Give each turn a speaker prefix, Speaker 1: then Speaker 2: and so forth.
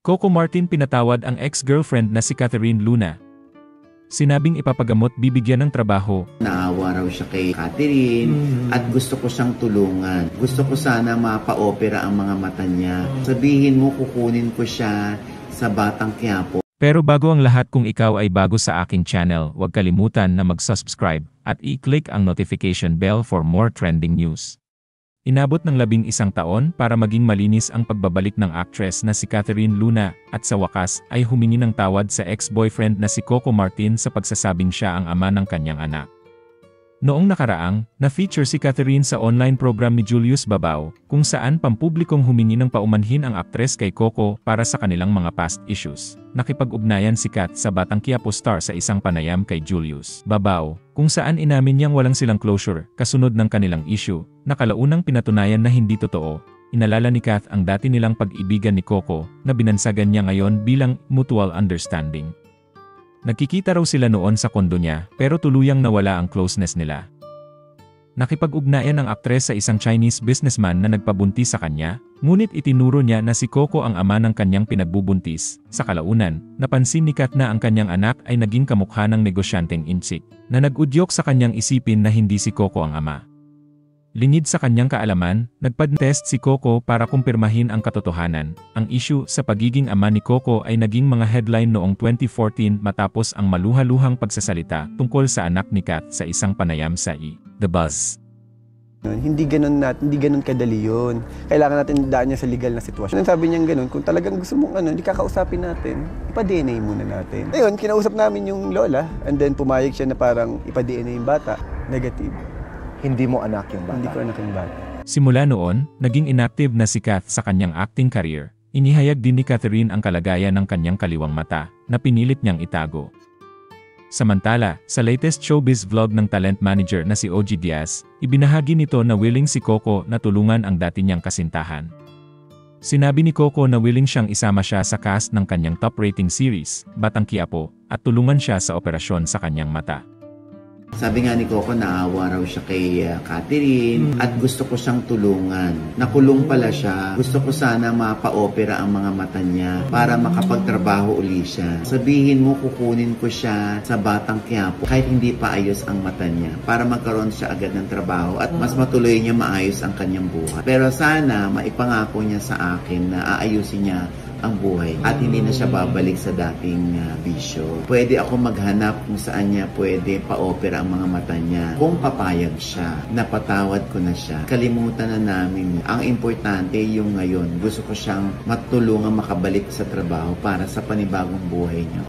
Speaker 1: Coco Martin pinatawad ang ex-girlfriend na si Catherine Luna. Sinabing ipapagamot bibigyan ng trabaho.
Speaker 2: Naawa raw siya kay Catherine at gusto ko siyang tulungan. Gusto ko sana mapa-opera ang mga mata niya. Sabihin mo kukunin ko siya sa Batang Quiapo.
Speaker 1: Pero bago ang lahat, kung ikaw ay bago sa aking channel, huwag kalimutan na mag-subscribe at i-click ang notification bell for more trending news. Inabot ng 11 taon para maging malinis ang pagbabalik ng actress na si Catherine Luna at sa wakas ay humingi ng tawad sa ex-boyfriend na si Coco Martin sa pagsasabing siya ang ama ng kanyang anak. Noong nakaraang, na-feature si Catherine sa online program ni Julius Babao, kung saan pampublikong humingi ng paumanhin ang aktres kay Coco para sa kanilang mga past issues. Nakipag-ugnayan si Kat sa Batang Quiapo star sa isang panayam kay Julius Babao, kung saan inamin niyang walang silang closure kasunod ng kanilang issue, na kalaunang pinatunayan na hindi totoo. Inalala ni Kat ang dati nilang pag-ibigan ni Coco, na binansagan niya ngayon bilang mutual understanding. Nagkikita raw sila noon sa kondo niya, pero tuluyang nawala ang closeness nila. Nakipag-ugnayan ang aktres sa isang Chinese businessman na nagpabuntis sa kanya, ngunit itinuro niya na si Coco ang ama ng kanyang pinagbubuntis. Sa kalaunan, napansin ni Kat na ang kanyang anak ay naging kamukha ng negosyanteng inchik, na nag-udyok sa kanyang isipin na hindi si Coco ang ama. Lingid sa kanyang kaalaman, nagpa-test si Coco para kumpirmahin ang katotohanan. Ang issue sa pagiging ama ni Coco ay naging mga headline noong 2014 matapos ang maluhaluhang pagsasalita tungkol sa anak ni Kat sa isang panayam sa The Buzz.
Speaker 3: Hindi ganun kadali yun. Kailangan natin daan niya sa legal na sitwasyon. Sabi niya ganun, kung talagang gusto mong hindi kakausapin natin, ipa-DNA muna natin. Ayun, kinausap namin yung lola, and then pumayag siya na parang ipa-DNA yung bata, negative.
Speaker 4: Hindi mo anak yung bata?
Speaker 3: Hindi ko anak yung bata.
Speaker 1: Simula noon, naging inactive na si Kat sa kanyang acting career. Inihayag din ni Catherine ang kalagayan ng kanyang kaliwang mata, na pinilit niyang itago. Samantala, sa latest showbiz vlog ng talent manager na si OG Diaz, ibinahagi nito na willing si Coco na tulungan ang dati niyang kasintahan. Sinabi ni Coco na willing siyang isama siya sa cast ng kanyang top rating series, Batang Quiapo, at tulungan siya sa operasyon sa kanyang mata.
Speaker 2: Sabi nga ni Coco, naawa raw siya kay Catherine at gusto ko siyang tulungan. Nakulong pala siya. Gusto ko sana mapa-opera ang mga mata niya para makapagtrabaho uli siya. Sabihin mo kukunin ko siya sa Batang Quiapo kahit hindi pa ayos ang mata niya para magkaroon siya agad ng trabaho at mas matuloy niya maayos ang kanyang buhay. Pero sana maipangako niya sa akin na aayusin niya ang buhay at hindi na siya babalik sa dating bisyo. Pwede ako maghanap kung saan niya pwede pa-opera ang mga mata niya. Kung papayag siya, napatawad ko na siya. Kalimutan na namin. Ang importante yung ngayon. Gusto ko siyang matulungan makabalik sa trabaho para sa panibagong buhay niya.